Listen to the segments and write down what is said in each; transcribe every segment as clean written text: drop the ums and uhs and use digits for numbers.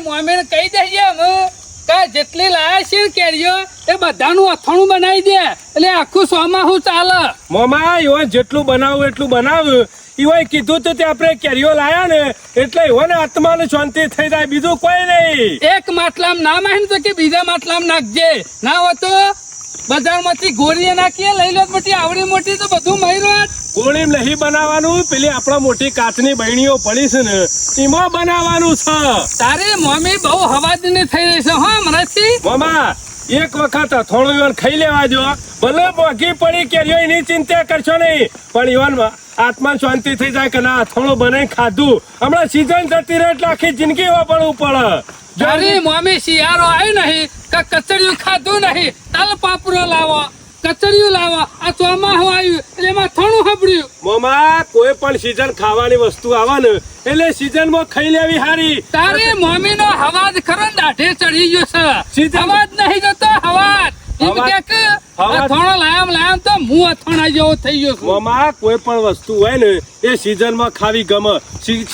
મોમેને કહી દેજે અમે કે જેટલી લાયા છે કેરીઓ એ બધાનું અથાણું બનાવી દે એટલે આખું સોમાહું ચાલે. મોમા ઈવન જેટલું બનાવું એટલું બનાવ. ઈવોય કીધું તો તે આપણે કેરીઓ લાયા ને એટલે ઈવોને આત્માને શાંતિ થઈ જાય, બીજું કોઈ નહીં. એક માટલામાં ના માહીને તો કે બીજા માટલામાં નાખજે, ના હોય તો બજારમાંથી ગોળીએ નાખીએ લઈ લો મોટી આવડી મોટી તો બધું મયરો. ગોળીમ નહીં બનાવવાનું, પેલી આપણા મોટી કાચની બહેણીઓ પડી છે ને એમાં બનાવવાનું છે. તારી મમ્મી બહુ હવાજની થઈ રહી છે હો હમણાંથી. મોમા એક વખત થોડું ઈવન ખાઈ લેવા જો, ભલે મોઘી પડી કેરીઓ એની ચિંતા કરશો નહીં, પણ ઈવન આત્મા શાંતિ થઈ જાય કે ના થોડું બનાવી ખાધું. હમણાં સીઝન જતી રહે એટલે આખી જિંદગી વાપરવું પડે. તારી મમ્મી શિયાળો આવી નહીં કે કચરિયું ખાધું નહીં, તલ પાપરો લાવો કચરિયું લાવો, આ ચોમાસું આવ્યું એટલે એમાં થોડું હબડ્યું. મોમા કોઈ પણ સીઝન ખાવાની વસ્તુ આવે ને એટલે સીઝન માં ખાઈ લેવી હારી. તારી મમ્મી નો હવાજ ખરો દાઢે ચડી ગયો છે, હવાજ નહીં જતો હવાજ. અથાણો લાયામ તો હું અથાણા જેવો થઈ ગયો છું. મોમા કોઈ પણ વસ્તુ હોય ને એ સીઝન માં ખાવી ગમે,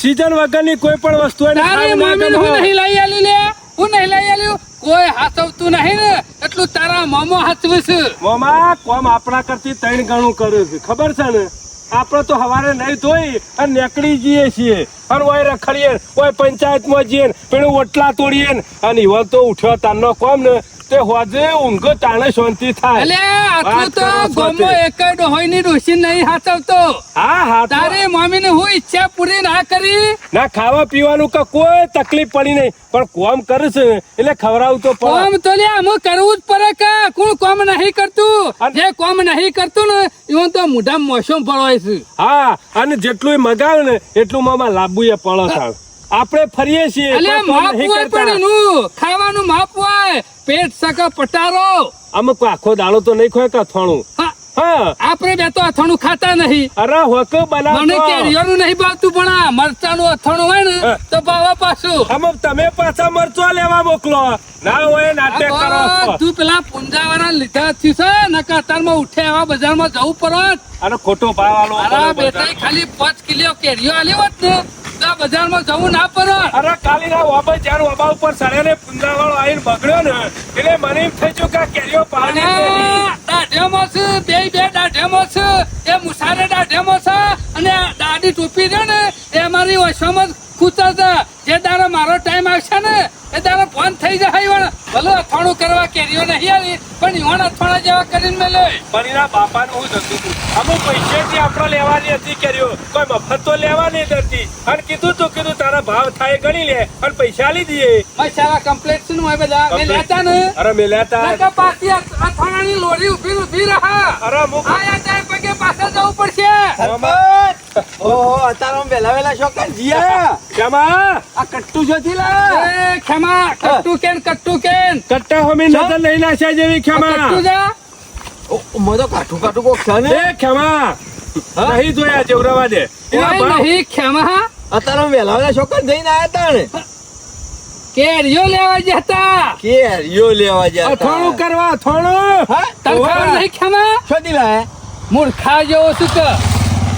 સીઝન વગરની કોઈ પણ વસ્તુ હોય તારી મમ્મી હું નહીં લઈ આલી લે, હું નહીં લઈ આલ્યું. કોઈ હાથવતું નહીં ને એટલું તારા મામો હાથવે છે. મોમા કોમ આપણા કરતી 3 ગણું કર્યું છે, ખબર છે ને. આપણે તો હવારે નહીં ધોઈ અને નીકળી જઈએ છીએ અને ઓય રખડીએ, ઓય પંચાયતમાં જઈએ, પેલું ઓટલા તોડીએ અને ઈવન તો ઉઠ્યો તારનો કોમ ને તે હોજે ઊંઘ તાણે શાંતિ થાય. એટલે આટલું તો ગોમો એક ડોહોઈ ની ડોસી નહીં હાથવતો. હા તારી મમ્મી ને હું ઈચ્છા પૂરી ના કરી ના, ખાવા પીવાનું કે કોઈ તકલીફ પડી નહીં, પણ કોમ કરે છે એટલે ખવડાવું તો પડે. કોમ તો લે અમુક કરવું જ પડે કે કોણ કોમ નહીં કરતું. જે કોમ નહીં કરતું ને એવું તો મોઢામાં મોસમ પડવાય છે. હા, અને જેટલું મગાવે ને એટલું મામા લાંબુ એ પડે. આપણે ફરીએ છીએ ખાવાનું માપ હોય, પેટ સકા પટારો. અમુક આખો દાડો તો નહીં ખોય કે અથાણું. હા, આપણે બે તો અથાણું ખાતા નહીં. અરે હોકો બનાવો. મને કેરીઓનું નહીં ભાવતું, પણ આ મરચાનું અથાણું હોય ને તો ભાવે પાછું. અમુક તમે પાછા મરચો લેવા મોકલો ના હોય નાટક કરો. તું પેલા પુંજાવાળા લીધા થયું છે નકર અત્યારમાં ઉઠે એવા બજારમાં જવું પડે. અને ખોટો ભાવ આલો. અરે બેટા ખાલી 5 કિલો કેરીઓ આલી હોત ને તો બજારમાં જવું ના પડે. અરે કાલી ના વાબા જયારે વાબા ઉપર સડે ને પુંજા વાળો આવીને બગડ્યો ને એટલે મને એમ થઈ ગયું કે કેરીઓ પાણી દાઢેમો છે, બે દાઢેમો છે, એ મુસારે દાઢેમો છે અને દાઢી ટોપી છે ને એ મારી ઓછામાં ખૂતા હતા. જે દાડો મારો ટાઈમ આવશે ને એ દાડો ફોન થઈ જાય. ભલે અથાણું કરવા કેરીઓ નહીં આવી પણ ઈવન અથાણા જેવા કરીને મેલે. પણ એના બાપાનું હું જતું હતું, અમુક પૈસેથી આપણે લેવાની હતી કેરીઓ, કોઈ મફત તો લેવાની જ હતી. અને કીધું તારા ભાવ થાય ગણી લે અને પૈસા લઈ દઈએ. મસાલા કમ્પ્લેટ છે ને બધા મેલ્યા ને. અરે મેલ્યા પાછી અથાણાની લોરી ઉભી રહા. અરે મુક આયા ટાઈમ પગે પાછા જવું પડશે. ઓહો, અત્યારે વેલા શોકન જીયા. કેમાં આ કટ્ટુ જોતી લા. એ ખેમા કટ્ટુ કેન કટ્ટા હોમી નજર લઈ નાખ્યા જેવી ખેમા. કટ્ટુ જા. મો તો કાઠું કોક છે ને. એ ખેમા નહીં જોયા જેવરાવા દે. કોઈ નહીં ખેમા. અત્યારે વેલા શોકન જઈને આયા તા ને. કેરીઓ લેવા જતા. કેરીઓ લેવા ગયા. અથાણું કરવા અથાણું. હા તને ખબર નહીં ખેમા. છોડી લાયા. મૂર્ખા જેવો શું કે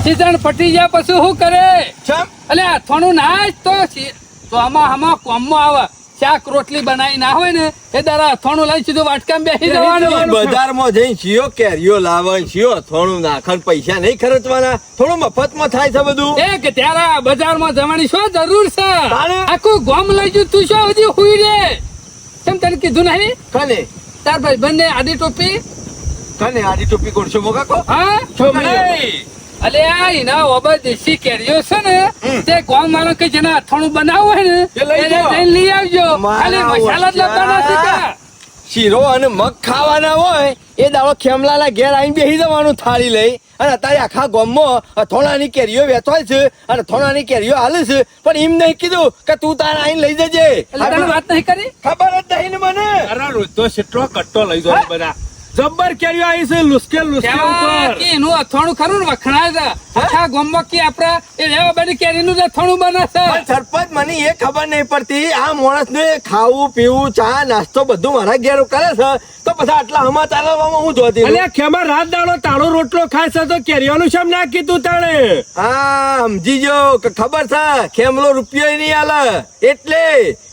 સીઝન પટી જાય પછી શું કરે. ચમ એટલે અથાણું ના જ તો આમાં કોમમાં આવે. શાક રોટલી બનાવી ના હોય ને એ દાડા અથાણું લઈ સીધું વાટકામાં બેસી જવાનું. બજારમાં જઈને શિયો કેરીઓ લાવે, શિયો થોડું નાખન પૈસા નહીં ખર્ચવાના, થોડું મફતમાં થાય છે બધું. એક ત્યારે બજારમાં જવાની શું જરૂર છે? આખું ગોમ લઈ જુ તું શું હજી હુઈ રે. કેમ તને કીધું નહીં? કને તાર ભાઈ બંને આડી ટોપી કને આડી ટોપી કોણ છો મોકા કો? હા છોકરી અલે આ એના ઓબા દેશી કેરીઓ છે ને તે ગોમ વાળો કે જેના અથાણું બનાવવું હોય ને એને જઈને લઈ આવજો. ખાલી મસાલા જ લાવવાના છે. શીરો અને મગ ખાવાના હોય એ દાડો ખેમલાના ઘેર આવીને બેસી જવાનું થાળી લઈ. અને અત્યારે આખા ગામમાં અથોણાની કેરીઓ વેચાય છે અને અથોણાની કેરીઓ હાલે છે, પણ એમ નહીં કીધું કે તું તાર આવીને લઈ જજે. વાત નહીં કરી. ખબર જ નહીં ને મને. અરે રોજ તો કેટલો કટ્ટો લઈ જાય બધા. જબ્બર કેરીઓ આવી છે લુસ્કેલ ઉપર. એનું અથાણું ખરું ને વખણાય છે આખા ગામમાં કે આપડા એ લેવા બધી કેરીનું અથાણું બને છે. સરપંચ મને એ ખબર નહીં પડતી, આ માણસ ને ખાવું પીવું ચા નાસ્તો બધું મારા ઘેર કરે છે તો પછી આટલા સમાચાર હું જોતી. અલ્યા ખેમા રાત દાડો તાળો રોટલો ખાય છે તો કેરીઓનું શેમ ના કીધું તાણે? હા સમજી જો ખબર છે ખેમલો રૂપિયો નહીં આલે એટલે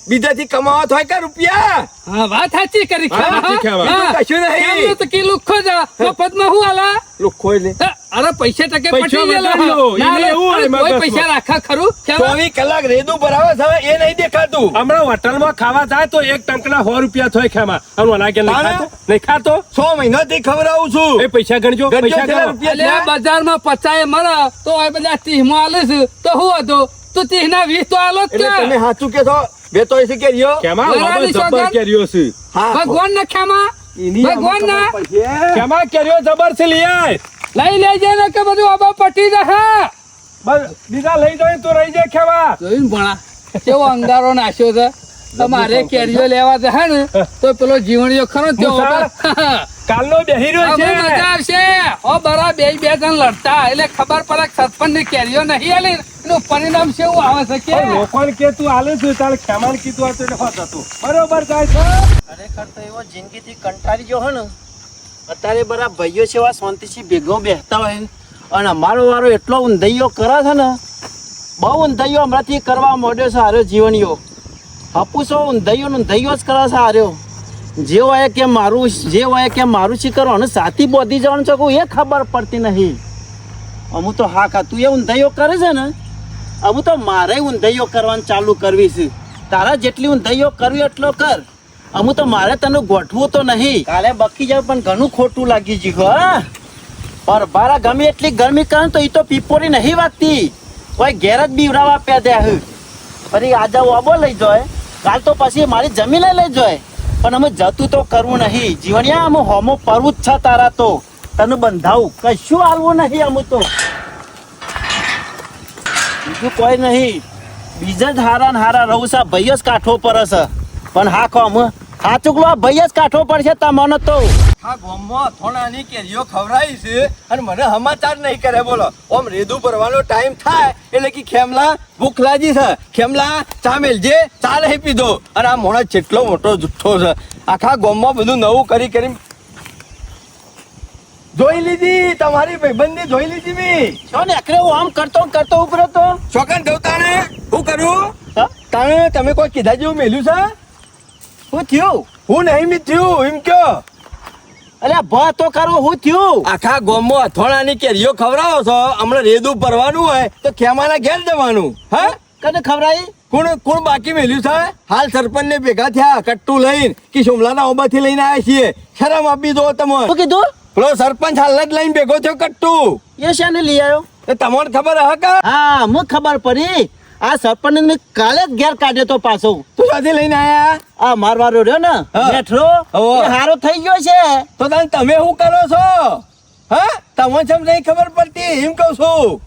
બીજાથી કમાવા થાય કે રૂપિયા હા વાત સાચી કરી હા, સાચી ખેમા. હા. કશું નહીં. ખેમલો તો કી લુખ્ખો જ મફતમાં હું આલા લુખ્ખો એટલે હા, અરે પૈસા ટકે પૈસા પટી ગયેલા. બતાવ્યો. ના, એને ના, એવું હોય અરે કોઈ મગજમાં. પૈસા રાખા ખરું ખેમા? 24 કલાક રેદું ભરાવે છે હવે એ નહીં દેખાતું હમણાં હોટલમાં ખાવા જાય તો એક ટંકના 100 રૂપિયા થાય ખેમા અને ઓલા કે નહીં તાણે? ખાતો નહીં ખાતો 6 મહિનાથી ખવડાવું છું એ પૈસા ગણજો ગણજો પૈસા કેટલા ગણો રૂપિયા અલ્યા, થયા? બજારમાં 50 મળે તો આ બધા 30 માં આલે છે તો હું હતો તો 30 ના 20 તો આલો જ એટલે કે. તમે સાચું કે છો વેતો છે કે રહ્યો ખેમા બરાબર જબર સોગન. કેરીઓ છે હા ભગવાન ના ખેમા એની ભગવાન ના આમાં ખબર પડશે. ખેમા કેરીઓ જબર છે લઈ આય લઈ લેજે ને કે બધું આબા પટી જશે. બસ બીજા લઈ જાય તો રહી જાય ખેમા જોયું ને ભણા કેવો અંગારો નાખ્યો છે તમારે કેરીઓ લેવા જશે ને તો પેલો જીવણીઓ ખરો ને તે મુસા. કાલનો બેહી રહ્યો હવે મજા છે આવશે ઓ બરા બે જણ લડતા એટલે ખબર પડે કે સરપંચ ની કેરીઓ નહીં આલી એનું પરિણામ કેવું આવે છે કે પણ લોકોને કે તું આલે છે તારે ખેમાને કીધું હતું એટલે હોત હતું બરોબર જાય છે ખરેખર તો એવો જિંદગીથી કંટાળી ગયો હોય ને અત્યારે બરા ભાઈઓ છે એવા શાંતિથી ભેગો બેસતા હોય અને અમારો વારો એટલો ઊંધૈયો કરે છે ને બહુ ઊંધૈયો હમણાંથી કરવા માંડ્યો છે હાર્યો જીવણીઓ હપુસો ઊંધૈયો જ કરે છે હાર્યો જે હોય કે મારું શીખરો અને સાથી બોધી જવાનું છે કોઈ એ ખબર પડતી નહીં અમુક તો હા કા તું એ ઊંધૈયો કરે છે ને અમુક તો મારે ઊંધૈયો કરવાનું ચાલુ કરવી છે તારા જેટલી ઊંધૈયો કરવી એટલો કર અમુક તો મારે તને ગોઠવું તો નહીં કાલે બકી જાય પણ ઘણું ખોટું લાગી ગયું હા પર બારા ગમે એટલી ગરમી કરે ને તો એ તો પીપોરી નહીં વાગતી કોઈ ઘેર જ બીવડાવા પેદ્યા હે ફરી આજે વાબો લઈ જાય કાલ તો પછી મારી જમીને લઈ જાય પણ અમે જતું તો કરવું નહીં જીવણિયા અમે હોમો પરવું જ છે તારા તો તને બંધાવું કશું હાલવું નહીં અમુક તો બીજું કોઈ નહીં બીજા જ હારા ને હારા રહું છે ભાઈ જ કાઠો પર છે પણ હા કોમ હા ચૂકલો આ ભાઈ જ કાઠો પડશે તમને તો આ ગામમાં થોડાની કેરીઓ ખવડાવી છે અને મને સમાચાર નહીં કરે બોલો ઓમ રેદું ભરવાનો ટાઈમ થાય એટલે કે ખેમલા ભૂખ લાગી છે ખેમલા ચા મેલજે ચા નહીં પીધો અને આ મોણસ જેટલો મોટો જુઠ્ઠો છે આખા ગામમાં બધું નવું કરી જોઈ લીધી તમારી ભાઈબંધી જોઈ લીધી મી છો ને એકરે હું આમ કરતો ઉભરો તો ચોકન કહું તાણે હું કરું હા? તાણે તમે કોઈ કીધા જેવું મેલ્યું છે શું થયું હું નહીં થયું એમ કયો અલ્યા ભ તો કરો શું થયું આખા ગામમાં અથોણાની કેરીઓ ખવડાવો છો હમણાં રેદું ભરવાનું હોય તો ખેમાના ઘેર જવાનું હા કને ખવડાવી કોણ બાકી મેલ્યું છે હાલ સરપંચ ને ભેગા થયા કટ્ટુ લઈને કે સોમલાના ઓબાથી લઈને આવ્યા છીએ શરમ આપી દો તમે શું કીધું પેલો સરપંચ હાલ જ લઈને ભેગો થયો કટ્ટુ એ શાને લઈ આવ્યો એ તમને ખબર હે કે હા મને ખબર પડી આ સરપંચ મેં કાલે જ ઘેર કાઢ્યો તો પાછો તું સાથે લઈને આયા આ મારવારો રહ્યો ને હા. બેઠરો હોવે. એ હારો થઈ ગયો છે તો તમે શું કરો છો હા તમને જેમ નહીં ખબર પડતી એમ કહું છું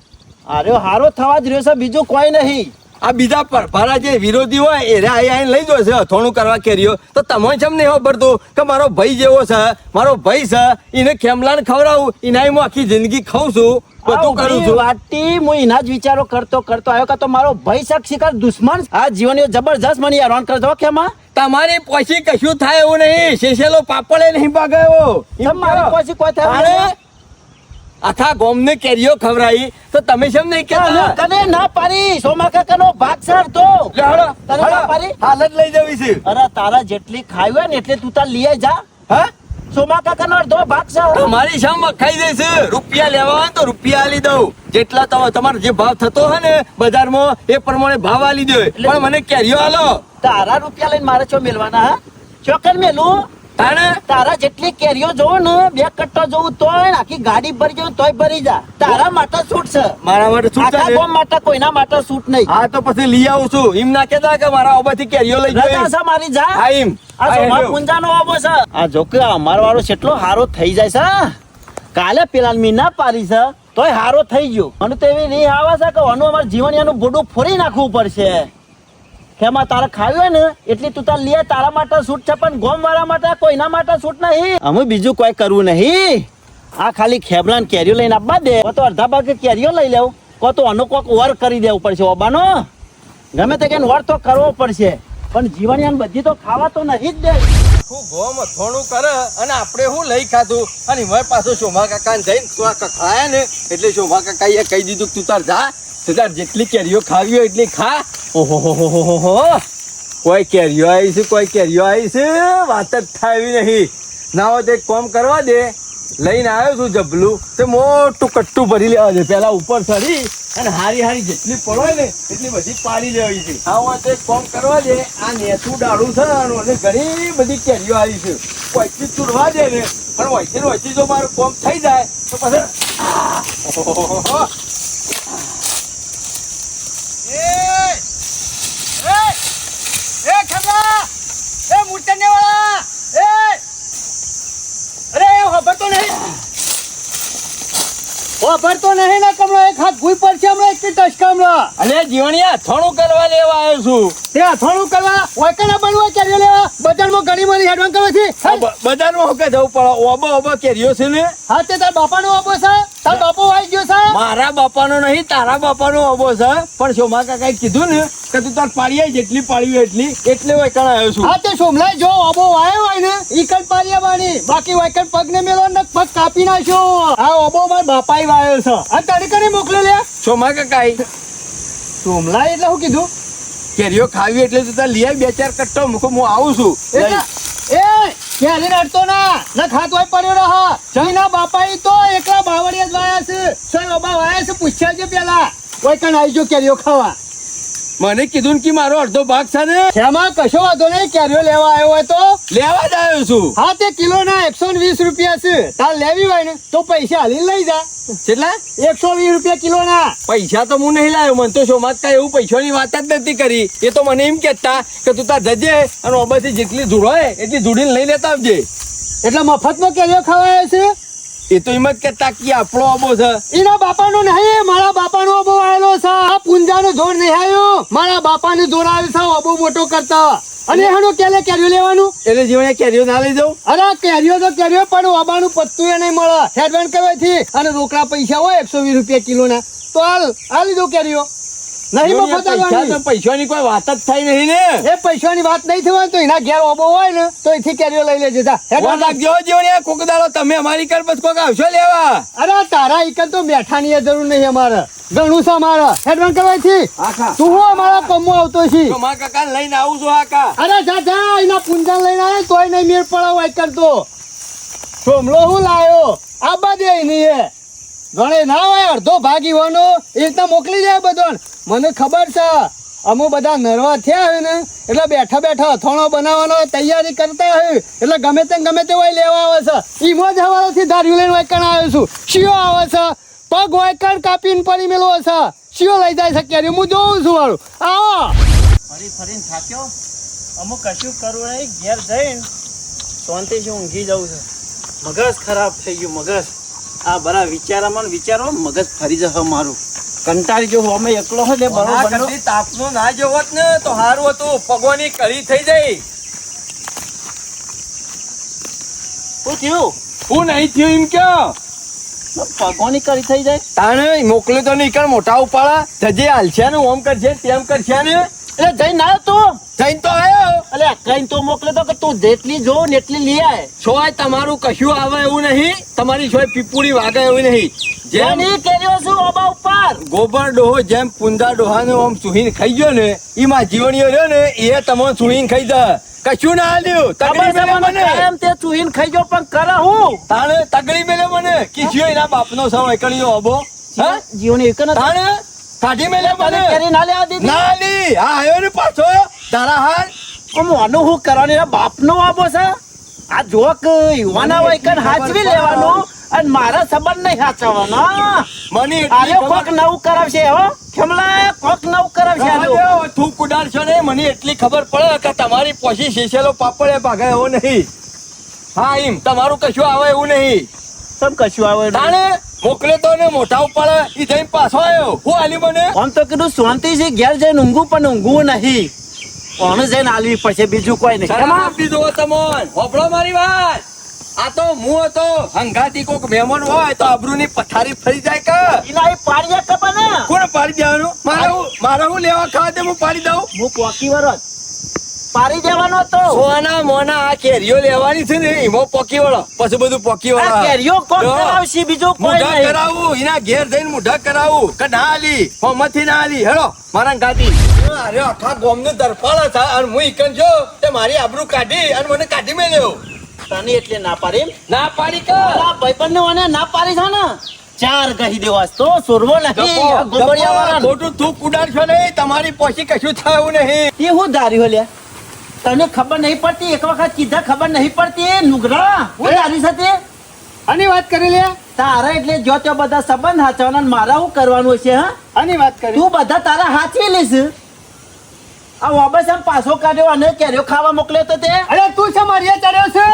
અરે હારો થવા જ રહ્યો છે બીજું કોઈ નહીં આ બીજા પરભારા જે વિરોધી હોય એ આઈને લઈ જશે અથોણું કરવા કેરીઓ તો તમને જેમ નહીં ખબરતું કે મારો ભાઈ જેવો છે મારો ભાઈ છે એને ખેમલાને ખવડાવું એના હું આખી જિંદગી ખાઉં છું બધું કરું છું વાટી હું એના જ વિચારો કરતો આવ્યો કે તો મારો ભાઈ શિકાર દુશ્મન આ જીવનીઓ જબરજસ્ત મને હેરાન કરતો કેમાં તમારી પછી કશું થાય એવું નહીં શેષેલો પાપડે નહીં પાગાયો મારી પછી કોઈ થાય આખા ગોમને કેરીઓ ખવડાવી તો તમે કેમ નહીં કહેતા કને ના પાડી સોમા કાકાનો ભાગ સર તો લે હળો, તને ના પાડી? હાલ જ લઈ જવી છે અરે તારા જેટલી ખાવી હોય ને એટલે તું તાર લઈ જા હા સોમા કાકાનો અડધો ભાગ છે તમારી શામ ખાઈ દઈશ રૂપિયા લેવા હોય તો રૂપિયા આલી દઉં જેટલા તમારો જે ભાવ થતો હોય ને બજારમાં એ પ્રમાણે ભાવ આલી દો પણ મને કેરીઓ આલો તારા રૂપિયા લઈને મારે ચો મેલવાના હા ચોકન મેલું તાણે તારા જેટલી કેરીઓ જોઉં ને 2 કટ્ટા જોઉં તોય ને આખી ગાડી ભરી જવું તોય ભરી જા તારા માટે છૂટ છે મારા માટે છૂટ આખા છે ગામ માટે કોઈના માટે છૂટ નહીં હા તો પછી લઈ આવું છું એમ ના કહેતા કે મારા ઓબાથી કેરીઓ લઈ રજા જાય છે મારી જા હા એમ આ સોમા પુંજાનો આવો છે આ જો કે અમારો વાળો કેટલો હારો થઈ જાય છે કાલે પેલા મીના પારી છે તોય હારો થઈ ગયો મને તો એવી નહીં આવે છે કે આનું અમારે જીવન એનું બોડું ફોડી નાખવું પડશે કેમાં તારે ખાવી હોય ને એટલી તું તાર લે તારા માટે છૂટ છે પણ ગોમ વાળા માટે કોઈના માટે છૂટ નહીં અમે બીજું કોઈ કરવું નહીં આ ખાલી ખેબલાન કેરીઓ લઈને આપવા દે તો અડધા ભાગે કેરીઓ લઈ લેવું કો તો આનો કોક વર કરી દેવું પડશે ઓબાનો ગમે તે કે વર તો કરવો પડશે પણ જીવન બધી તો ખાવા તો નહીં જ દે હું ગોમ અથોણું કરે અને આપણે હું લઈ ખાધું અને મેં પાછો શોભા કાકાને જઈને તું આ ખાયા ને એટલે શોભા કાકાએ કહી દીધું કે તું તાર જા તું તાર જેટલી કેરીઓ ખાવી હોય એટલી ખા ઓહો કોઈ કેરીઓ આવી છે, કોઈ કેરીઓ આવી છે, વાત જ થાય એવી નહીં. ના હોય તો એક કામ કરવા દે, લઈને આવ્યો છું જબલું, તે મોટું કટ્ટું ભરી લેવા દે. પેલા ઉપર ચડી અને હારી હારી જેટલી પડે ને એટલી બધી પાડી લેવી છે. હા હોય તો એક કામ કરવા દે, આ નેતું ડાળું છે અને ઘણી બધી કેરીઓ આવી છે, કોઈથી ચૂડવા દે ને. પણ વહીથી જો મારું કામ થઈ જાય તો પછી ઓહોહો. વાપરતો નહીં ને કમળો, એક હાથ ભૂઈ પર છે હમણાં, એક ટચકામળો. અલે જીવણિયા થોડું કરવા લેવા આવ્યો છું. તે અથોણું કરવા વાયકાના બનવા કેરીઓ લેવા બજારમાં ઘણી મળી હેડવાન કરવા છે. બજારમાં હોકે જવું પડે, ઓબો ઓબો કેરીઓ છે ને. હા તે તાર બાપાનો ઓબો છે, તાર બાપો વાઈ ગયો છે. મારા બાપાનો નહીં, તારા બાપાનો ઓબો છે. પણ સોમા કાકાએ કીધું ને કે તું તાર પાડી આવી જેટલી પાડી હોય એટલી, એટલે વાયકાના આવ્યો છું. હા તે સોમલાઈ જો ઓબો વાયો હોય ને ઈ કણ પારિયા બાની, બાકી વાયકણ પગને મેલો ને પગ કાપી નાખ્યો. આ ઓબો માર બાપાએ વાયો છે. આ તને કને મોકલ્યો લે? સોમા કાકાએ સોમલાઈ એટલે શું કીધું? કેરીઓ ખાવી એટલે તું તાર લઈ આવી 2-4 કટ્ટો મૂકો, હું આવું છું. એ ક્યારે અડતો ના ન ખાત હોય પડ્યો રહા. જમીના બાપાઈ તો એકલા બાવળિયા જ વાયા છે. સોય ઓબા વાયા છે, પૂછ્યા છે પેલા. કોઈ કણ આવી જો કેરીઓ ખાવા. મને કીધું ને કે મારો અડધો ભાગ છે ને, એમાં કશો વાંધો નહીં, કેરીઓ લેવા આવ્યો હોય તો લેવા જ આવ્યો છું. હા તે કિલોના 120 રૂપિયા છે. તાર લેવી હોય ને તો પૈસા હાલી લઈ જા. કેટલા? 120 રૂપિયા કિલોના. પૈસા તો હું નહીં લાવ્યો. મને તો સોમા કાકા એવું પૈસાની વાત જ નથી કરી. એ તો મને એમ કહેતા કે તું તાર જજે અને ઓબાથી જેટલી ધૂળ હોય એટલી ધૂળીને લઈ લેતા આવજે. એટલે મફતમાં કેરીઓ ખાવાય છે. એ તો એમ જ કહેતા કે આપણો આબો છે. એના બાપાનો નહીં, મારા બાપાનો ઓબો આવેલો છે. આ પુંજાનો જોર નહીં આવ્યો, મારા બાપાનો જોર આવ્યો છે ઓબો મોટો કરતા. અને એનો કેલે કેરીઓ લેવાનું. એટલે જીવણે કેરીઓ ના લઈ જાઉં. અરે કેરીઓ તો કેરીઓ, પણ ઓબાનું પત્તું એ નહીં મળે હેડવાન કરવાથી. અને રોકડા પૈસા હોય 120 રૂપિયા કિલોના તો હાલ લીધો કેરીઓ. નહીં મફત આલવાની. પૈસાની કોઈ વાત જ થઈ નહીં ને. એ પૈસાની વાત નહીં થવાની તો એના ઘેર ઓબો હોય ને તો એથી કેરીઓ લઈ લેજે. જા હેડવાન લાગજો જીવણે, કોક દાડો તમે અમારી કર પછી કોક આવશો લેવા. અરે તારા એકલ તો બેઠાની જરૂર નહીં અમારે, ઘણું છે અમારે હેડવાન કરવાથી. તું હું અમારા કમો આવતો છે. સોમા કાકા લઈને આવું છું. આકા અરે જા એના પુંજા લઈને આવે તોય નહીં મેળ પડાવ હોય કરતો. સોમલો હું લાયો આબા દે નહીં એ ગણે ના હોય અડધો ભાગ ઈવાનો એ રીતના મોકલી જાય બધો. મને ખબર છે અમુ બધા નરવા થયા હોય ને એટલે બેઠા બેઠા અથાણો બનાવવાનો તૈયારી કરતા હોય એટલે ગમે તે હોય લેવા આવે છે. ઈમો જ હવારોથી ધાર્યું લઈને વાયકણ આવ્યો છું. શિયો આવે છે, પગ વાયકણ કાપીને પડી મેળવો છે. શિયો લઈ જાય છે કેરી, હું જોઉં છું વાળું. આવો ફરીને થાક્યો, અમુક કશું કરવું નહીં, ઘેર જઈને શાંતિથી ઊંઘી જવું છે. મગજ ખરાબ થઈ ગયું મગજ. આ બરા વિચારો મગજ ફરી જશે મારું. કંટાળી જો અમે એકલો હોય બરોબર. તાપનું ના જોવત ને તો સારું હતું. પગોની કળી થઈ જાય. શું થયું? હું નહીં થયું એમ કયો? પગોની કરી થઈ જાય. તાણે મોકલ્યો તો નહીં કર મોટા ઉપાડા જજે હાલશે ને ઓમ કરશે તેમ કરશે ને. એટલે જઈને આવ્યો તું? જઈને તો આવ્યો. એટલે કઈ તો મોકલે તો કે તું જેટલી જો ને એટલી લઈ આય. છોય તમારું કશું આવે એવું નહીં, તમારી છોય પીપુડી વાગે એવું નહીં. જેમ કેરીઓ છું ઓબા ઉપર ગોબર ડોહો જેમ પુંજા ડોહાને આમ સુહીને ખાઈ ગયો ને એમાં જીવણીઓ રહ્યો ને એ તમને સુહીને ખાઈ જાય. કશું ના હાલ્યું. તગડી મેલે મને એમ તે ચૂહીને ખાઈ ગયો પણ કરે હું તાણે તગડી મેલે મને કીધું એના બાપનો સવાય કળીયો અબો. હા જીવની એક ન તાણે કાઢી મેલે મને. કેરી ના લેવા દીધી. ના લી આ આવ્યો ને પાછો તારા હાલ મોનું હું કરવાની બાપનો આબો છે. આ જોક યુવાના હોય કન હાચવી લેવાનું અને મારા સંબંધ નહીં હાચવવાનો. મને આરે કોક નવું કરાવશે હો ખેમલા, કોક નવું કરાવશે. તું કુડાડશો ને મને એટલી ખબર પડે કે તમારી પોસી શેષેલો પાપડે ભાગે એવો નહીં. હા એમ તમારું કશું આવે એવું નહીં. તમ કશું આવે તાણે મોકલે તો ને મોટા ઉપાડે ઈ જઈને પાછો આવ્યો. હું આલી મને આમ તો કીધું શાંતિ છે ઘેર જઈને ઊંઘું પણ ઊંઘવું નહીં. કોણ જઈને આલવી પડશે બીજું કોઈ નહીં. શરમ આપી દો તમોન. હોભળો મારી વાત. આ તો હું હતો હંગાતી કોક મહેમાન હોય તો આબરૂની પથારી ફરી જાય કે એના એ પાડ્યા કપા ને કોણ પાડી દેવાનું? મારે હું લેવા ખાવા દે હું પાડી દઉં. હું પોકી વરસ પારી દેવાનો તો સોના મોના આ કેરીઓ લેવાની છે ને એમાં પોકી વળો પછી બધું પોકી આ વળો કેરીઓ કોણ જો, કરાવશે બીજું કોઈ મુઢા નહીં કરાવું એના ઘેર જઈને મુઢા કરાવું કે ના આલી હોમથી ના આલી હેડો મારા ગાતી અરે આખા ગોમનું દરફાળ હતા અને હું ઈકન જો તે મારી આબરૂ કાઢી અને મને કાઢી મેલ્યો તને એટલે ના પાડી એમ? ના પાડી કે આ ભાઈબંધને મને ના પાડી છે ને ચાર કહી દેવાસ તો સોરવો નહીં આ ગોબડિયાવાળાને. ખોટું તું ઉડાડશો નહીં તમારી પોસી કશું થયું નહીં એ હું ધાર્યું લ્યા તને ખબર નહીં પડતી એક વખત કીધા ખબર નહીં પડતી નુગરા હું ધારી છે તે આની વાત કરી લે તારા એટલે જો તે બધા સંબંધ હાચવાના ને મારા શું કરવાનું છે હા આની વાત કરી તું બધા તારા હાચવી લઈશ આ વાબસ આમ પાછો કાઢ્યો અને કેરીઓ ખાવા મોકલ્યો તો તે અરે તું છે મારી ચડ્યો છે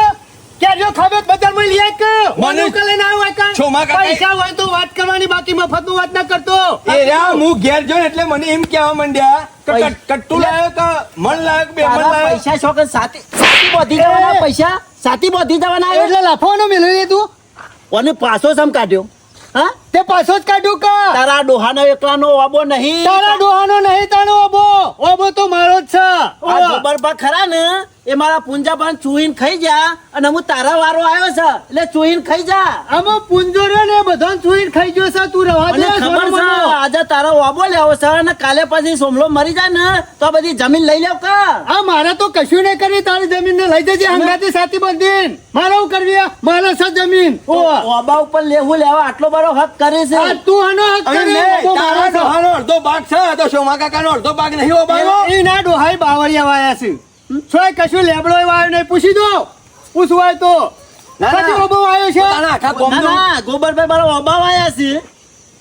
ક્યારે ખાવે બજાર માં લઈ કે મને લઈને આવ્યો કાં છોમા કાકા- પૈસા હોય તો વાત કરવાની બાકી મફત વાત ના કરતો એ રહ્યા હું ઘેર જોઈને એટલે મને એમ કહેવા માંડ્યા કે પૈ- કટ્ટુ લાયો કે મણ લાયો કે બે મણ તારા લાયો પૈસા શોખ સાથી બોધી જવાના પૈસા સાથી બોધી જવાના આવ્યો એટલે લફવાનો મેળવી તું અને પાછો સમ કાઢ્યો હા તે પાછો જ કાઢ્યું કા તારા ડોહાનો એકલાનો વાબો નહીં તારા ડોહાનો નહીં તારો ઓબો તો મારો જ આ છે ગોબરબા ખરા ને એ મારા પુંજાબાન ચૂહીને ખાઈ જા અને હું તારા વારો આવ્યો છે એટલે ચૂહીને ખાઈ જા આમાં પુંજો રે ને બધા સુઈ ખાઈ ગયો છે તું રવા મને દે ખબર છે સોનમનો. આજે તારો વાબો લેવો છે અને કાલે પછી સોમલો મરી જાય ને તો આ બધી જમીન લઈ લેવ કા આ મારે તો કશું નહીં કરી તારી જમીન ને લઈ જજે હંગાતી સાથી બંધીન મારે શું કરવી આ? મારે છે જમીન વાબા ઉપર લેવું લેવા આટલો બધો હક કરે છે આ તું આનો હક અરે કરી નહીં, તો તારા મારો છે. ડોહાનો અડધો ભાગ છે તો શોમા કાકાનો અડધો ભાગ નહીં ઓબાયો એ ના ડોહાઈ બાવળિયા વાયા છે છોય કશું લેબડો વાયો નહીં પૂછી દો પૂછવાય તો ના, ના. કદી ઓબો વાયો છે તારા આખા ના ગોમનો ના ગોબરભાઈ મારો વાબા આયા છે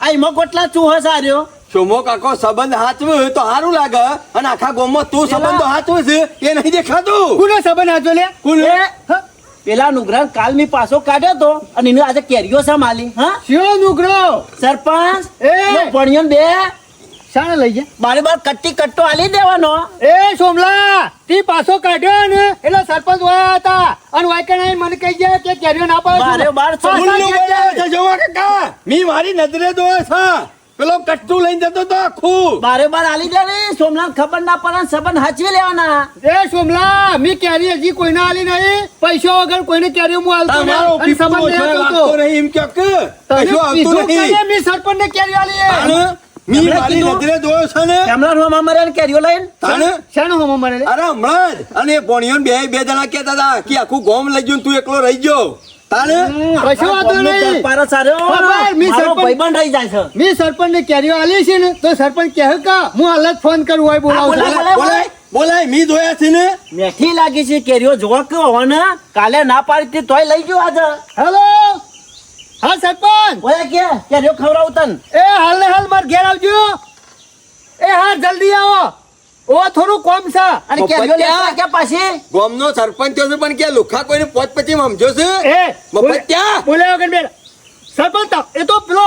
આ એમાં કેટલા ચૂહા સાર્યો શોમો કાકો સંબંધ હાચવું તો સારું લાગે અને આખા ગામમાં તું સંબંધો હાચવું છે એ નહીં દેખાતું કોનો સંબંધ આજો લે કોને? હા? પેલા નુગરાન કાલ મી પાછો કાઢ્યો તો અને એને આજે કેરીઓ છે માલી હા શિયો નુકરો સરપંચ એ! ભણ્યો બે શાણે લઈ ગયા બારે બાર કટ્ટી કટ્ટો આલી દેવાનો એ સોમલા તી પાછો કાઢ્યો ને એટલે સરપંચ વાયા હતા અને વાયકણ મને કહી ગયા કે કેરીઓ ના પાડો બારે બાર પાછા ઉલ્લુ ગયા બોલાવે છે શોમા કાકા મી મારી નજરે જોયે છે પેલો કટ્ટુ લઈને જતો તો આખું બારે બાર આલી દે ને સોમનાથ ખબર ના પડે ને સંબંધ હાચવી લેવાના એ સોમલા મી કેરી હજી કોઈને આલી નહીં પૈસા વગર કોઈને કેરી હું આલતો તમારો નહીં. અને સંબંધ પીપળો છે, નહીં લાગતો આવતો. નહીં એમ ક્યાંક તને કશું આવતું કીધું નહીં કે મી સરપંચને કેરી આલી એ. તાણે મી હમણાં મારી કીધું? નજરે જોયો છે ને કેમલા નો મારે કેરીઓ લઈને તાણે શાનો હોમો મારે લે? અરે હમણાં જ અને એ ભોણિયો ને બે જણા કહેતા હતા કે આખું ગામ લઈ ગયું ને તું એકલો રહી ગયો તાણે કશો વાંધો નહીં. પારો સાર્યો ખબર, મી મારો સરપંચ- ભાઈબંધ રહી જાય છે મી સરપંચને કેરીઓ આલી છે ને તો સરપંચ કહે કા હું હાલ જ ફોન કરું હોય બોલાવું બોલાય, છું. બોલાય. બોલાય મી જોયા છે ને મેઠી લાગી છે કેરીઓ જોવા કે હોને કાલે ના પાડી હતી તોય લઈ ગયો આજે હેલો હા સરપંચ ઓય કે કેરીઓ ખવડાવું તન એ હાલ ને હાલ માર ઘેર આવજો એ હા જલ્દી આવો ઓ થોડું કોમ છે અને કેરીઓ લેતા કે પાછી ગામનો સરપંચ થયો છે પણ કે લુખા કોઈને પોત પછી સમજો છે એ મફત ત્યાં? બોલ્યા વગર બેઠ. સરપંચ એ તો પેલો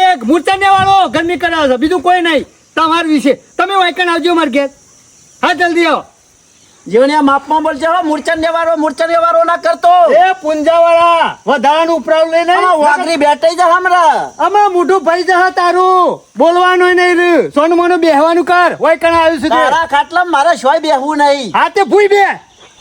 એક મૂર્છાને વાળો ગરમી કરાવે છે બીજું કોઈ નહીં તમારા વિશે તમે વાયકણ આવજો માર ઘેર હા જલ્દી આવો જીવને આ માપમાં બોલજો મૂર્છન વ્યવહારો ના કરતો એ પુંજા વાળા વધારાનું ઉપરાવ લઈને આ વાઘરી બેઠી જા હમણાં આમાં મોઢું ભરી જા તારું બોલવાનું નહીં રહ્યું સોનું મોનું બેહવાનું કર વાયકણ આવ્યું છે તે. તારા ખાટલા મારા શોય બેહવું નહીં હા તે ભૂઈ બે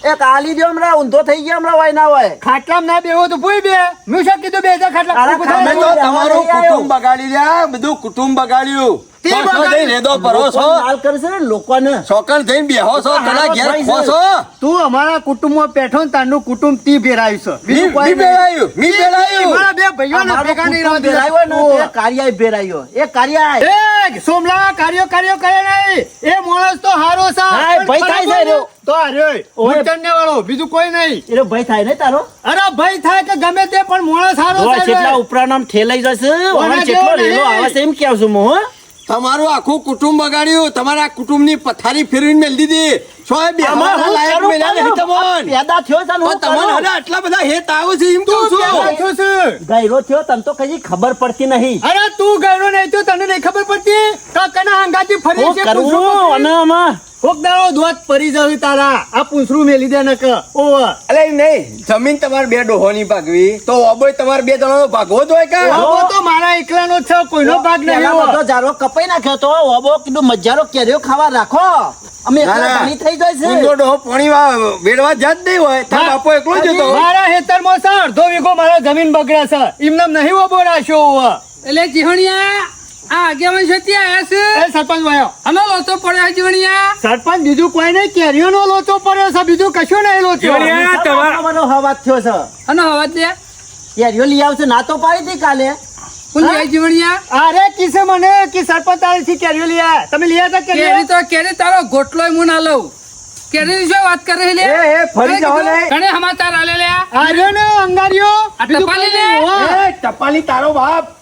એક આલી દો હમણાં ઊંધો થઈ ગયા હમણાં વાય ના હોય ખાટલામાં ના બેહો તો ભૂઈ બે મેં શું કીધું બે હજાર ખાટલા તારા ઉભું તમે થાય. તો તમારું કુટુંબ બગાડી રહ્યા બધું કુટુંબ બગાડ્યું તે શોખનો બગાડ્યું. જઈને રેદો ભરો છો લોકોને હાલ કરશે ને લોકોને શોકણ જઈને બેહો છો તને ઘેર ખો છો તું અમારા કુટુંબમાં બેઠો ને તારનું કુટુંબ તી ભેરાયું છે મી બીજું કોઈ નહીં. બેડાયું મી બેડાયું મારા બે ભાઈઓને અમારું ભેગા નહીં કુટુંબ રહેવા ભેરાયો ને દીધા. તે કાર્યાય ભેરાયો એ કાર્યાય એ સોમલા કાર્યો કરે નહીં એ માણસ તો હારો છે હા, એ ભાઈ થાય છે રહ્યો. તો હાર્યો મૂર્છનને વાળો બીજું કોઈ નહીં એનો ભય થાય ને તારો અરે ભાઈ થાય કે ગમે તે પણ માણસ હારો જોવા છે જેટલા ઉપરા નામ ઠેલાઈ જશે ઓને જેવો જેટલો નહીં. રેલો આવે છે એમ કહું છું હું હો. તમારું આખું કુટુંબ બગાડ્યું તમારા કુટુંબની પથારી ફેરવીને મેલી દીધી છોય આમાં બેહવાના હું લાયક કરું મેલ્યા નહીં પણ? તમોન પેદા થયો છે ને હું પણ તમને કરું. હવે આટલા બધા હેત આવે છે એમ કહું છું બેઠો છે. ગયરો થયો તને તો કઈ ખબર પડતી નહીં અરે તું ગયો નહીં તો તને નહીં ખબર પડતી તો કના હંગાથી ફરી હું છે કરું પૂંછડું અને આમાં કોક દાડો દોત પરી જવી તારા આ પૂંછડું મેલી દે નક ઓ અલે એમ નહીં જમીન તમારે બે ડોહોની ભાગવી તો ઓબોય તમારે બે જણાનો ભાગવો જ હોય કા આવો તો મારા એકલાનો જ છે કોઈનો ભાગ નહીં પેલા એવો. બધો જારો કપાઈ નાખ્યો તો ઓબો કીધું મજારો કેરીઓ ખાવા રાખો અમે ના, એકલા ના. પાણી થઈ જાય છે ઊંધો ડોહો પાણી વેડવા જાત નહીં હોય તાર બાપો એકલો જ હતો મારા ખેતરમાં છે અડધો વીઘો મારા જમીન બગડે છે એમને નહીં ઉભો રાખ્યો હોવા. એટલે જીવણિયા આ આગેવાન છે ત્યાં આયા એ છે સરપંચ ભાઈઓ આનો લોચો પડ્યો છે જીવણિયા સરપંચ બીજું કોઈ નહીં કેરીઓનો લોચો પડ્યો છે બીજું કશું નહીં લોચો જીવણિયા, તમારા- તમારો હવાજ થયો છે આનો અવાજ લે કેરીઓ લઈ આવશે ના તો પાડી હતી કાલે કોણ લે જીવણિયા અરે કિસે મને કે સરપંચ તારીથી કેરીઓ લઈ આયા તમે લઈ આવ્યા તા કેરી કેરીઓ? તો કેરી તારો ગોટલો હું ના લઉં કેરી શું વાત કરે લે એ ફરી જાઓ ને ઘણે સમાચાર આલે લે આર્યો ને અંગારિયો આ બીજું ટપાલી કોઈ નહીં. લે. હોવા. એ ટપાલી તારો બાપ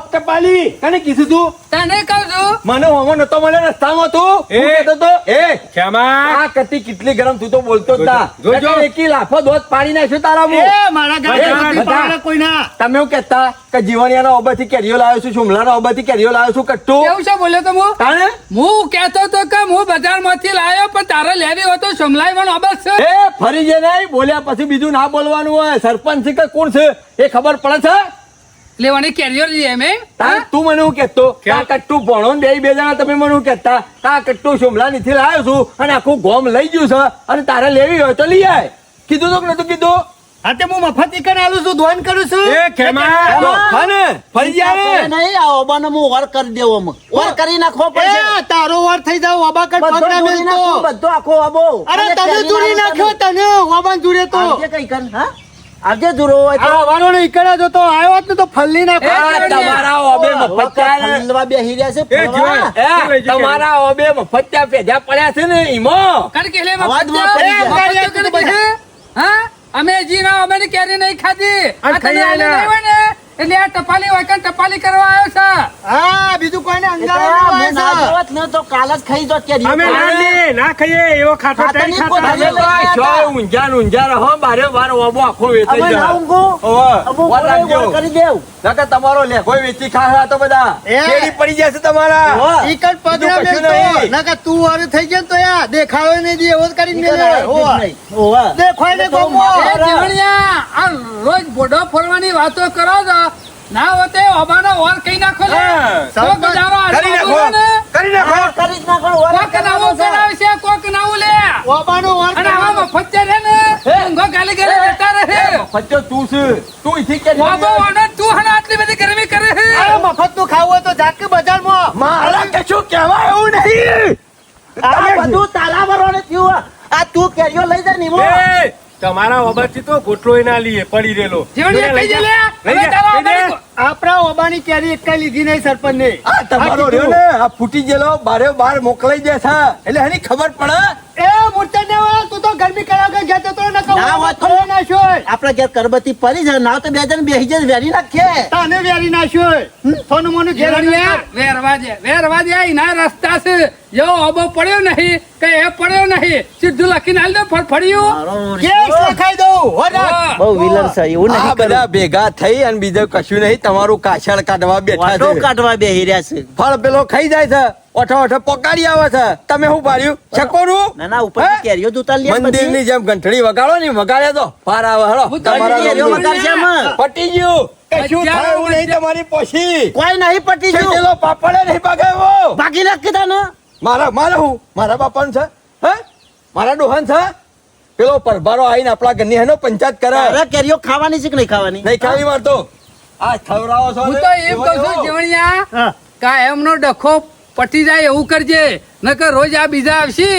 ટપાલી કને કીધું તું તને કહું છું મને હોમો નતો મળે રસ્તામાં તું એ. હું કહેતો તો એ ક્ષમા આ કતી કેટલી ગરમ તું તો બોલતો જ ના જોજો. એટલે એકી લાફો દોત પાડી નાખ્યો તારા મું. એ મારા ગાડી બધા. નથી પાડે કોઈ ના તમે એવું કહેતા કે જીવણિયાના ઓબાથી કેરીઓ લાવ્યો છું શુમલાના ઓબાથી કેરીઓ લાવ્યો છું કટ્ટુ કેવું છે બોલ્યો તો હું તાણે હું કહેતો તો કે હું બજારમાંથી લાવ્યો પણ તારે લેવી હોય તો સમલાઈવાનો અબસ છે એ ફરી જે નહીં બોલ્યા પછી બીજું ના બોલવાનું હોય સરપંચ છે કે કોણ છે એ ખબર પડે છે લેવાની કેરીઓ લઈએ અમે તારે તું મને હું કહેતો કે આ કટ્ટુ ભણો ને બે જણા તમે મને હું કહેતા કે આ કટ્ટુ શુમલા નીથી લાવ્યો છું અને આખું ગોમ લઈ ગયું છે અને તારે લેવી હોય તો લઈ આય કીધું તો કે નતું કીધું હા તે હું મફત ઈકન આલું છું ધોન કરું છું એ ખેમા હા ને ફરી જાય આપણે નહીં આ ઓબાનો હું વાર કરી દેવો અમે. વાર કરી નાખવો પડશે એ તારો વાર થઈ જાવ વાબાકર બધો પગ ના જોડી મેલતો નાખું, બધો આખો આબો અરે તને ચૂરી નાખ્યો તને વાબાન ચૂરે તો આવજે કઈ કર હા આવજે દૂરો હોય તો આ વાળો ઈકન જ હતો આવ્યો હોત ને તો ફલ્લી નાખો આ તમારા ઓબે મફત્યા ને ફલવા બેહી રહ્યા છે એ ફલવા. જીવણ. એ તમારા ઓબે મફત્યા પેજા પડ્યા છે ને ઈમો કારણ કે એટલે અવાજમાં પડી જાય. હા અમે જી ના અમે ની કેરી નહીં ખાધી આ તને ખાઈ આલી આલ્યા. નહીં હોય ને એટલે આ ટપાલી હોય કે ટપાલી કરવા આવ્યો છે હા બીજું કોઈને એ તો અંગારા હું ના જોત ને તો કાલ જ ખાઈ જોત કેરીઓ. અમે ના લઈએ, ના ખાઈએ એવો ખાતો ખાતાની ટાઈમ પોતાની ખાતા લઈ તો શોય ઊંઝા ને ઊંઝા રહો બારે બાર ઓબો આખો વેચાઈ અમે ના જાય ઊંઘું. ઓવે, અમુક વાર વાર લાગજો. વાર કરી દેવ નકર તમારો લેખોય વેચી ખાહા તો બધા એ. કેરી પડી જશે તમારા હોવે. ઈકન પગ ના બીજું કશું મેલતો નહીં. નકર તું વારે થઈ જાય ને તો યાર દેખાડો નહીં દે એવો જ કરીને ઈ તો મેલે રાઈટ જ હોવા. નહીં. હોવે. દેખાય ને એ તો ગમો. મારા એ જીવણિયા આ રોજ બોડો ફોડવાની વાતો કરો છો ના હોતે ઓબાનો વાર કઈ નાખો છો હા, તો ગજારો આ કરી નાખો બાબુને કરી નાખો હા, કરી જ નાખો. વાર કોક કરવાનો નવું છે. કરાવશે કોક નવું લે વાબાનો વાર અને આવા મફત છે ને ઊંઘો ગાલી ગાલી જતા રહે ફચ્ચો તું છે તું અહીંથી કેરી બાબો વાડો તું હને આટલી બધી ગરમી કરે છે અરે મફત નું ખાવું હોય તો જાત કે બજારમાં મારા કશું કહેવાય એવું નહીં આ બધું તારા વરોને થયું. આ તું કેરીઓ લઈ જા નિમો. એ તમારા ઓબાથી તો ગોટલો ના લઈએ પડી રહેલો જીવણિયા કઈ લે લઈ હવે જા, તારો લઈ જા. ઓબાની- આપણા ઓબાની કેરી એકાઈ લીધી નહીં સરપંચ ને આ તમારો રહ્યો ને આ ફૂટી ગયેલો બારે બાર મોકલાઈ દે છે એટલે એની ખબર પડે એ મૂર્છા ને વાળા, તું તો ગરમી કરાવ કે જતો તો ના હોય તો. નાખ્યો આપણા ઘેર કરબતી પડી જાય ના તો બે જણ બેહી જાય વેરી નાખીએ. તને વેરી નાખ્યો સોનું મોનું ઘેર જીવણિયા વેરવા દે એના રસ્તા છે જો ઓબો પડ્યો નહીં કે એ પડ્યો નહીં સીધું લખીને આલ દે ફળફળિયું મારો કેસ રીસો. લખાઈ દઉં હો ને. બહુ વિલન છે એવું આ નહીં બધા ભેગા થઈ અને બીજું કશું નહીં તમારું કાછળ કાઢવા બેઠા વાટો છે કાઢવા બેહી રહ્યા છે. ફળ પેલો ખાઈ જાય છે ઓઠો ઓઠો પોકારી આવે છે તમે શું પાડ્યું છકોરું ના ના ઉપર કેરીઓ જ ઉતાર લે મંદિર ની જેમ ઘંટડી વગાડો ને વગાડે તો પાર આવે હળો હું તો તમારા કેરીઓ લોકોનું. વગાડશે આમાં. પટી ગયું કશું થાય એવું નહીં તમારી પોશી કોઈ નહીં પટી ગયું. પેલો પાપડે નહીં પગાવ્યો ભાગી નાખ કીધા ને. મારા હું મારા બાપાનું છે હે મારા ડોહન છે પેલો પરભારો આવીને આપણા ઘરની હેનો પંચાયત કરે તારે કેરીઓ ખાવાની છે કે નહીં ખાવાની? નહીં ખાવી મારતો આ ખવડાવો છો હું ને? તો એમ કહું છું એવો. જીવણિયા હા. કાયમનો ડખો પટી જાય એવું કરજે નકર રોજ આ બીજા આવશે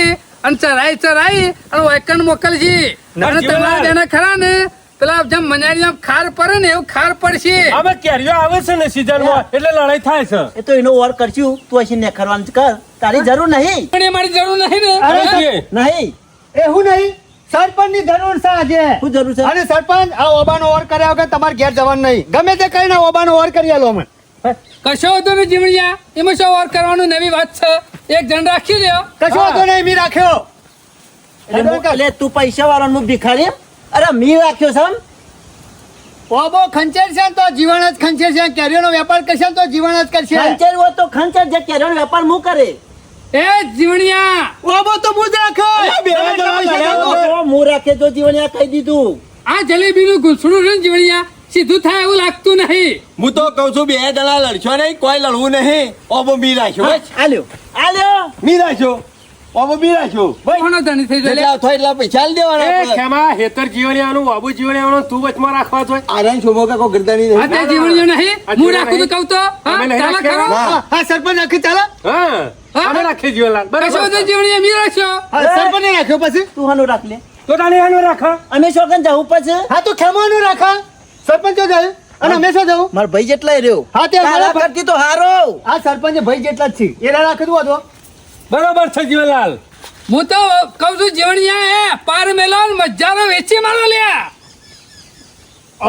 અને ચરાઈ અને વેકન મોકલશે ના, અને જીવનલાલ. તમારા બેના ખરા ને પેલા જેમ મનારી આમ ખાર પડે ને એવું ખાર પડશે હવે કેરીઓ આવે છે ને સીઝનમાં એટલે લડાઈ થાય છે એ તો એનો ઓર કરશું તું અહીં ને કરવાનું કર તારી જરૂર નહીં પણ એ મારી જરૂર નહીં ને અરે નથી. નહીં એવું નહીં સરપંચ ની જરૂર છે આજે શું જરૂર છે? અને સરપંચ આ ઓબાનો ઓર કર્યા વગર તમારે ઘેર જવાનું નહીં ગમે તે કઈ ના ઓબાનો ઓર કરી આલો અમે કશો હતો ને જીવણિયા એમાં શું વાર કરવાનું નવી વાત છે એક જણ રાખી લ્યો કશો વાંધો નહીં મી રાખ્યો એટલે તું પૈસા વાળા નું ભિખારી અરે મી રાખ્યો છે એમ? ઓબો ખંચેર છે ને તો જીવન જ ખંચેર છે કેરીઓનો વેપાર કરશે ને તો જીવન જ કરશે ખંચેર હોય તો ખંચેર જે કેરીઓનો વેપાર હું કરે એ જીવણિયા ઓબો તો મુજ રાખ્યો બે જણા લડ્યા તો. તો હું રાખે જો જીવન કહી દીધું આ જલેબીનું ગુસડું છે ને જીવણિયા સીધું થાય એવું લાગતું નહીં હું તો કઉ છું બે જણા લડશો નહીં કોઈ લડવું નહીં ઓબો મી રાખ્યો બસ. આલ્યો આલ્યો મી રાખ્યો ઓબો બી રાખ્યો કોનો ધણી થઈ જેટલા જાય થાય એટલા પૈસા આલી દેવાના એ આપણે. ખેમા હેતર જીવણિયાનું બાબુ જીવણિયાનું તું વચમાં રાખવા જોઈએ આર્યન શોભો કાકો ગરદાની નહીં. આ તે જીવણીઓ નહીં આ હું જીવણીઓ રાખું તો નહીં. કહું તો હા, અમે નહીં ચાલો રાખ્યા. ખરો? ના. હા સરપંચ નાખી ચાલો હા હા? અમે રાખીએ જીવનલાલ કશો બરાબર બધો જીવણી એમ રાખ્યો હા સરપંચ રાખ્યો પછી તું હાનું રાખ લે તો તાને એનું રાખા અમે શોકન જવું પછી હા તો ખેમાનું રાખા સરપંચ જો જાય અને અમે શું જવું મારા ભાઈ જેટલા રહ્યો હા તે તારા બરાબર. કરતી તો હારો આ સરપંચ ભાઈ જેટલા જ છે એના રાખે તું હતો બરાબર છે જીવનલાલ હું તો કઉ છું જીવણીયા એ પાર મેલો ને મજાનો વેચી મારો લ્યા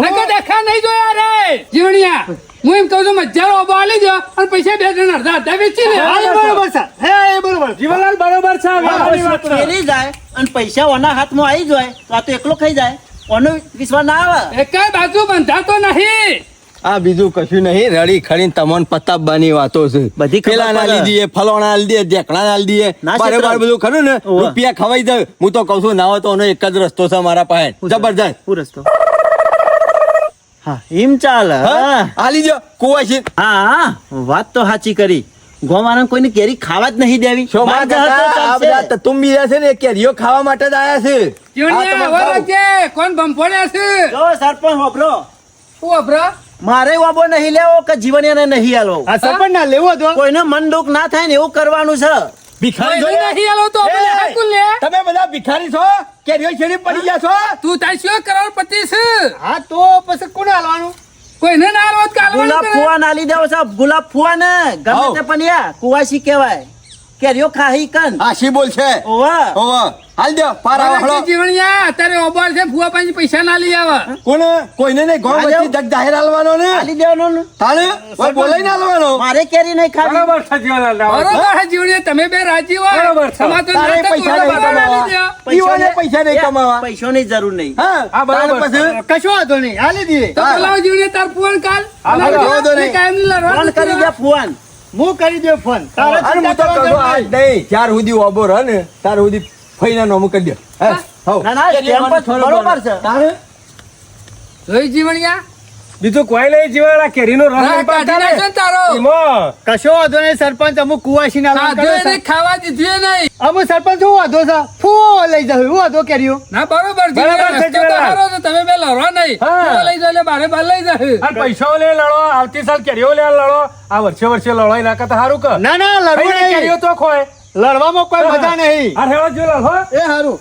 નકર દેખા નહીં જોયા રે જીવણીયા હું એમ કહું છું મજાનો ઓબો આલી દો અને પૈસા બે જણ અડધા અડધા વેચી લે હા એ બરોબર છે હે એ બરોબર જીવનલાલ બરોબર છે વ્યવહારની વાત છે. પેલી જાય અને પૈસા ઓના હાથમાં આવી જાય તો આ તો એકલો ખાઈ જાય ઓનો વિશ્વાસ ના આવે એકાય બાજુ બંધાતો નહીં આ બીજું કશું નહીં રડી ખડીને તમોન પત્તાબાની વાતો છે બધી ખબર પેલા ના પડે. લીધી ફલોણા આલી દે ઢેકણા આલી દે ના બારે બાર છેતરાય. બધું ખરું ને ઓવે. રૂપિયા ખવાઈ જાય હું તો કઉ છું ના હોય તો એનો એક જ રસ્તો છે મારા પાસે જબરજસ્ત શું રસ્તો હા એમ ચાલે હા? આલી દો કુવાસી હા વાત તો સાચી કરી ગોવાના કોઈને કેરી ખાવા જ નહીં દેવી શો બહાર માં જશે તો કાકા, આ ચાલશે. બધા તુંબી છે ને એ કેરીઓ ખાવા માટે જ આયા છે જીવણીયા હા, હવે તમે રાખજે કોણ ભંફોડ્યા છે જો સરપંચ હોભરો તું અભરા મારે વાબો નહીં લેવો કે જીવનીયાને નહીં આલો આ સરપંચ ના લેવો હતો કોઈને મન દુઃખ ના થાય ને એવું કરવાનું છે ભિખારી કોઈને છો? નહીં આલો તો આપણે એ, હાકું લે તમે બધા ભિખારી છો કેરીઓ છેડી પડી ગયા છો તું તાર શું કરોડપતિ છે હા તો પછી કોને હાલવાનું કોઈને ના રોજ કાલવાનું ગુલાબ કરે. ફુવા ના લીધે સાહેબ ગુલાબ ફુવા ને ગમે હાઉ. તે પણ યા કુવાસી કહેવાય કેરીઓ ખાહી કન આશી બોલ છે ઓવા ઓવા હાલ દો પાર આવો હવે હળો. જીવણીયા અત્યારે ઓબાર છે ફુવા પાંચ પૈસા ના લઈ આવે કોને કોઈને નહીં ગોળ આ વચ્ચે જાઓ. જગ જાહેર હાલવાનો ને આલી દેવાનો ને. તાણે ઓય બોલાઈ ના હાલવાનો મારે કેરી નહીં ખાવી બરાબર છે જીવનલાલ બરોબર છે જીવણીયા તમે બે રાજી હોય બરોબર છે. તમારે તો તારે નાટક પૈસા નહીં બરોબર કમાવા. આલી દ્યો. ઈવોને પૈસા નહીં કમાવા. પૈસાની જરૂર નહીં હા આ બરાબર તાણે પછી કશો વાંધો નહીં હાલી દઈએ તો હા. બોલાવો જીવણીયા તાર ફુવાન કાલ હા, અને બોલો. વાંધો નહીં. કાયમની લડવાનું ફોન કરી દે ફુવાન હું કરી દઉં ફોન તારે અરે હું તો ચિંતા કહું છું, કરવાની આજ નહીં ચાર સુધી ઓબો રહે ને ચાર સુધી ફઈના નોમું કરી દો હે, હઉ. ના, ના, કેરીઓ ટેમ્પો મને બરોબર છે. તાણે? જોઈ જીવણીયા બીજું કોઈ નહીં જીવનલાલ કેરીનો રસ ના, નહીં કાઢી પાડતા નાખજો ને તારો. ને. એમાં કશો વાંધો નહીં સરપંચ અમુક કુવાસી ના સાધુ એને ખાવા દીધું નહીં અમુક સરપંચ શું વાંધો છે ફૂ લઈ જાવ એવું વાંધો કર્યો ના બરોબર બરાબર છે, રસ્તો તો જીવણીયા. હારો છે, તમે બે લડો નહીં હા. ફુવા લઈ જાઓ એટલે બારે બાર લઈ જાય આ પૈસાઓ લે લડો આવતી સાલ કેરીઓ લે લડો આ વર્ષે વર્ષે લડો એના કરતા સારું કર ના ના લડવું કેરીઓ નહીં તો ખોય લડવામાં કોઈ મજા નહીં આ હેળો જીવનલાલ હો એ હારું